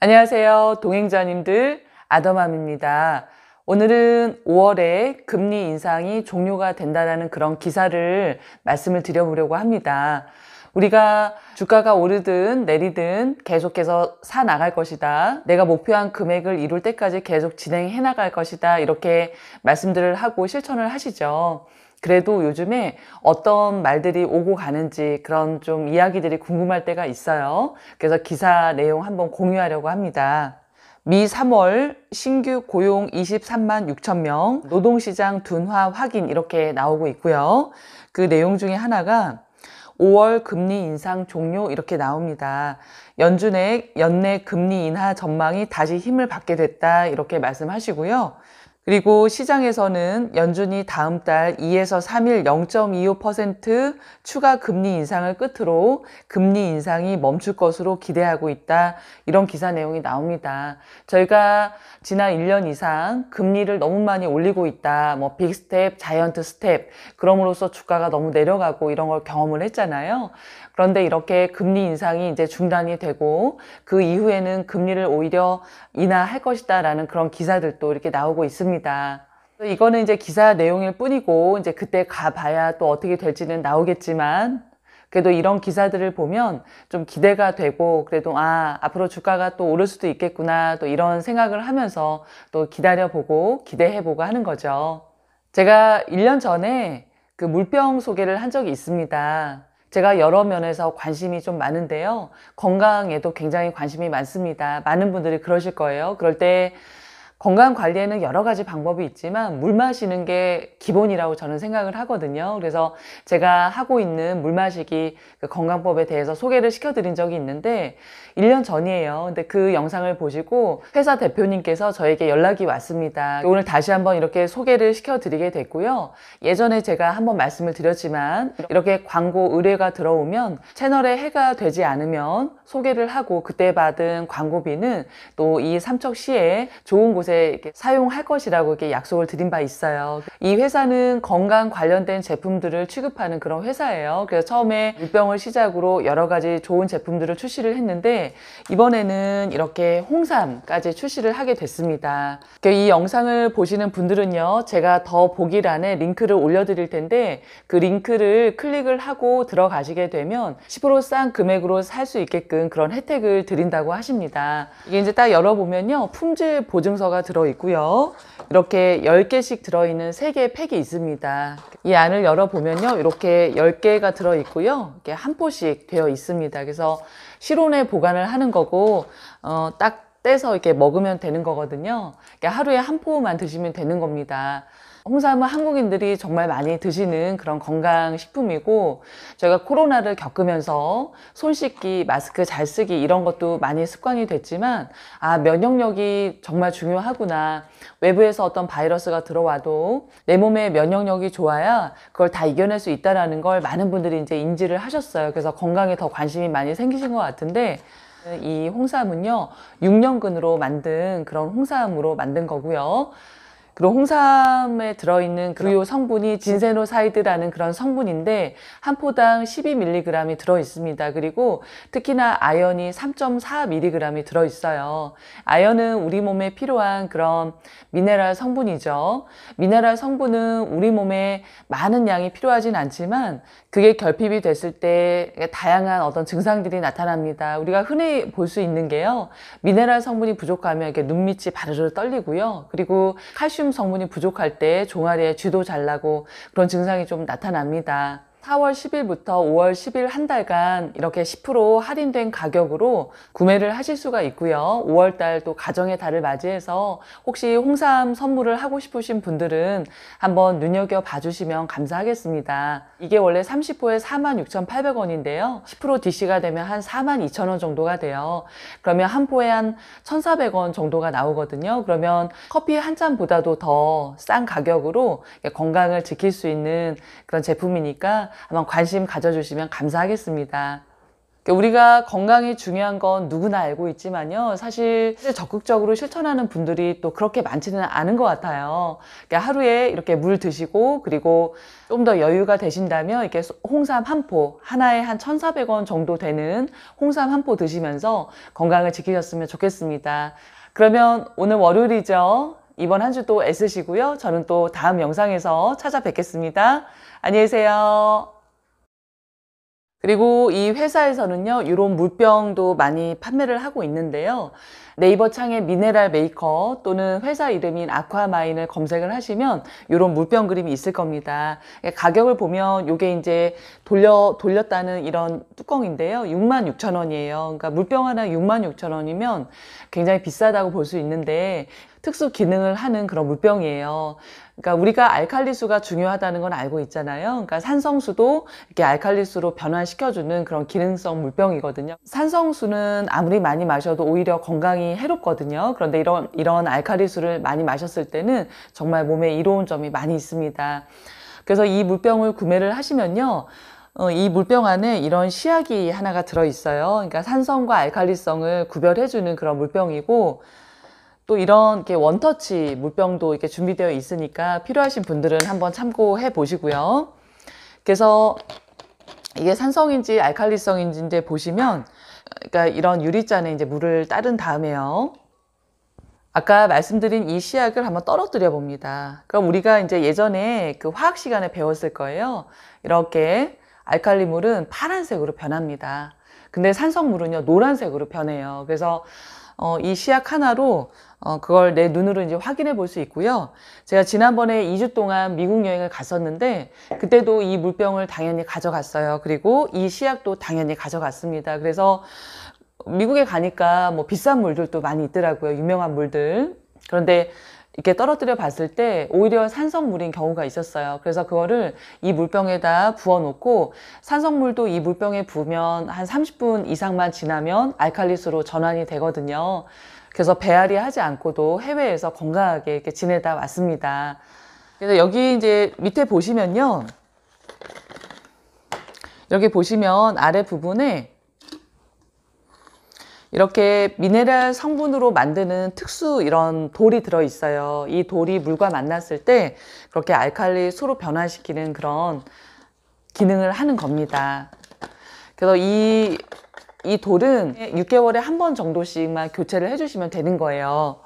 안녕하세요. 동행자님들 아더맘입니다. 오늘은 5월에 금리 인상이 종료가 된다는 그런 기사를 말씀을 드려보려고 합니다. 우리가 주가가 오르든 내리든 계속해서 사 나갈 것이다. 내가 목표한 금액을 이룰 때까지 계속 진행해 나갈 것이다. 이렇게 말씀들을 하고 실천을 하시죠. 그래도 요즘에 어떤 말들이 오고 가는지 그런 좀 이야기들이 궁금할 때가 있어요. 그래서 기사 내용 한번 공유하려고 합니다. 미 3월 신규 고용 23만 6천 명, 노동시장 둔화 확인 이렇게 나오고 있고요. 그 내용 중에 하나가 5월 금리 인상 종료 이렇게 나옵니다. 연준의 연내 금리 인하 전망이 다시 힘을 받게 됐다 이렇게 말씀하시고요. 그리고 시장에서는 연준이 다음 달 2에서 3일 0.25% 추가 금리 인상을 끝으로 금리 인상이 멈출 것으로 기대하고 있다. 이런 기사 내용이 나옵니다. 저희가 지난 1년 이상 금리를 너무 많이 올리고 있다. 뭐 빅스텝, 자이언트 스텝. 그럼으로써 주가가 너무 내려가고 이런 걸 경험을 했잖아요. 그런데 이렇게 금리 인상이 이제 중단이 되고 그 이후에는 금리를 오히려 인하할 것이다 라는 그런 기사들도 이렇게 나오고 있습니다. 이거는 이제 기사 내용일 뿐이고 이제 그때 가봐야 또 어떻게 될지는 나오겠지만 그래도 이런 기사들을 보면 좀 기대가 되고 그래도 앞으로 주가가 또 오를 수도 있겠구나 또 이런 생각을 하면서 또 기다려보고 기대해보고 하는 거죠. 제가 1년 전에 그 물병 소개를 한 적이 있습니다. 제가 여러 면에서 관심이 좀 많은데요. 건강에도 굉장히 관심이 많습니다. 많은 분들이 그러실 거예요. 그럴 때 건강 관리에는 여러 가지 방법이 있지만 물 마시는 게 기본이라고 저는 생각을 하거든요. 그래서 제가 하고 있는 물 마시기 그 건강법에 대해서 소개를 시켜드린 적이 있는데 1년 전이에요. 근데 그 영상을 보시고 회사 대표님께서 저에게 연락이 왔습니다. 오늘 다시 한번 이렇게 소개를 시켜드리게 됐고요. 예전에 제가 한번 말씀을 드렸지만 이렇게 광고 의뢰가 들어오면 채널에 해가 되지 않으면 소개를 하고 그때 받은 광고비는 또 이 삼척시에 좋은 곳에 이렇게 사용할 것이라고 이렇게 약속을 드린 바 있어요. 이 회사는 건강 관련된 제품들을 취급하는 그런 회사예요. 그래서 처음에 물병을 시작으로 여러 가지 좋은 제품들을 출시를 했는데 이번에는 이렇게 홍삼까지 출시를 하게 됐습니다. 이 영상을 보시는 분들은요, 제가 더 보기란에 링크를 올려드릴 텐데 그 링크를 클릭을 하고 들어가시게 되면 10% 싼 금액으로 살 수 있게끔 그런 혜택을 드린다고 하십니다. 이게 이제 딱 열어보면요, 품질 보증서가 들어있고요. 이렇게 10개씩 들어있는 3개의 팩이 있습니다. 이 안을 열어보면요. 이렇게 10개가 들어있고요. 이렇게 한 포씩 되어 있습니다. 그래서 실온에 보관을 하는 거고, 딱 떼서 이렇게 먹으면 되는 거거든요. 하루에 한 포만 드시면 되는 겁니다. 홍삼은 한국인들이 정말 많이 드시는 그런 건강식품이고 저희가 코로나를 겪으면서 손 씻기, 마스크 잘 쓰기 이런 것도 많이 습관이 됐지만 면역력이 정말 중요하구나. 외부에서 어떤 바이러스가 들어와도 내 몸의 면역력이 좋아야 그걸 다 이겨낼 수 있다는 걸 많은 분들이 이제 인지를 하셨어요. 그래서 건강에 더 관심이 많이 생기신 것 같은데 이 홍삼은요 6년근으로 만든 그런 홍삼으로 만든 거고요. 그리고 홍삼에 들어있는 주요 성분이 진세노사이드라는 그런 성분인데 한 포당 12mg이 들어있습니다. 그리고 특히나 아연이 3.4mg이 들어있어요. 아연은 우리 몸에 필요한 그런 미네랄 성분이죠. 미네랄 성분은 우리 몸에 많은 양이 필요하진 않지만 그게 결핍이 됐을 때 다양한 어떤 증상들이 나타납니다. 우리가 흔히 볼 수 있는 게요. 미네랄 성분이 부족하면 이렇게 눈밑이 바르르 떨리고요. 그리고 칼슘 성분이 부족할 때 종아리에 쥐도 잘 나고 그런 증상이 좀 나타납니다. 4월 10일부터 5월 10일 한 달간 이렇게 10% 할인된 가격으로 구매를 하실 수가 있고요. 5월 달 또 가정의 달을 맞이해서 혹시 홍삼 선물을 하고 싶으신 분들은 한번 눈여겨봐 주시면 감사하겠습니다. 이게 원래 30포에 46,800원인데요. 10% DC가 되면 한 42,000원 정도가 돼요. 그러면 한 포에 한 1,400원 정도가 나오거든요. 그러면 커피 한 잔보다도 더 싼 가격으로 건강을 지킬 수 있는 그런 제품이니까 한번 관심 가져주시면 감사하겠습니다. 우리가 건강이 중요한 건 누구나 알고 있지만요. 사실 적극적으로 실천하는 분들이 또 그렇게 많지는 않은 것 같아요. 그러니까 하루에 이렇게 물 드시고 그리고 좀 더 여유가 되신다면 이렇게 홍삼 한 포, 하나에 한 1,400원 정도 되는 홍삼 한 포 드시면서 건강을 지키셨으면 좋겠습니다. 그러면 오늘 월요일이죠. 이번 한 주도 애쓰시고요. 저는 또 다음 영상에서 찾아뵙겠습니다. 안녕히 계세요. 그리고 이 회사에서는요, 이런 물병도 많이 판매를 하고 있는데요. 네이버 창에 미네랄 메이커 또는 회사 이름인 아쿠아마인을 검색을 하시면 이런 물병 그림이 있을 겁니다. 가격을 보면 이게 이제 돌렸다는 이런 뚜껑인데요. 66,000원이에요. 그러니까 물병 하나 66,000원이면 굉장히 비싸다고 볼 수 있는데 특수 기능을 하는 그런 물병이에요. 그러니까 우리가 알칼리수가 중요하다는 건 알고 있잖아요. 그러니까 산성수도 이렇게 알칼리수로 변환시켜주는 그런 기능성 물병이거든요. 산성수는 아무리 많이 마셔도 오히려 건강이 해롭거든요. 그런데 이런 알칼리수를 많이 마셨을 때는 정말 몸에 이로운 점이 많이 있습니다. 그래서 이 물병을 구매를 하시면요. 이 물병 안에 이런 시약이 하나가 들어있어요. 그러니까 산성과 알칼리성을 구별해주는 그런 물병이고, 또 이런 이렇게 원터치 물병도 이렇게 준비되어 있으니까 필요하신 분들은 한번 참고해 보시고요. 그래서 이게 산성인지 알칼리성인지 이제 보시면, 그러니까 이런 유리잔에 이제 물을 따른 다음에요. 아까 말씀드린 이 시약을 한번 떨어뜨려 봅니다. 그럼 우리가 이제 예전에 그 화학 시간에 배웠을 거예요. 이렇게 알칼리물은 파란색으로 변합니다. 근데 산성물은요, 노란색으로 변해요. 그래서 이 시약 하나로 그걸 내 눈으로 이제 확인해 볼 수 있고요. 제가 지난번에 2주 동안 미국 여행을 갔었는데 그때도 이 물병을 당연히 가져갔어요. 그리고 이 시약도 당연히 가져갔습니다. 그래서 미국에 가니까 뭐 비싼 물들도 많이 있더라고요. 유명한 물들. 그런데 이렇게 떨어뜨려 봤을 때 오히려 산성물인 경우가 있었어요. 그래서 그거를 이 물병에다 부어 놓고 산성물도 이 물병에 부으면 한 30분 이상만 지나면 알칼리수로 전환이 되거든요. 그래서 배앓이 하지 않고도 해외에서 건강하게 이렇게 지내다 왔습니다. 그래서 여기 이제 밑에 보시면요. 여기 보시면 아래 부분에 이렇게 미네랄 성분으로 만드는 특수 이런 돌이 들어있어요. 이 돌이 물과 만났을 때 그렇게 알칼리 수로 변화시키는 그런 기능을 하는 겁니다. 그래서 이 돌은 6개월에 한 번 정도씩만 교체를 해주시면 되는 거예요.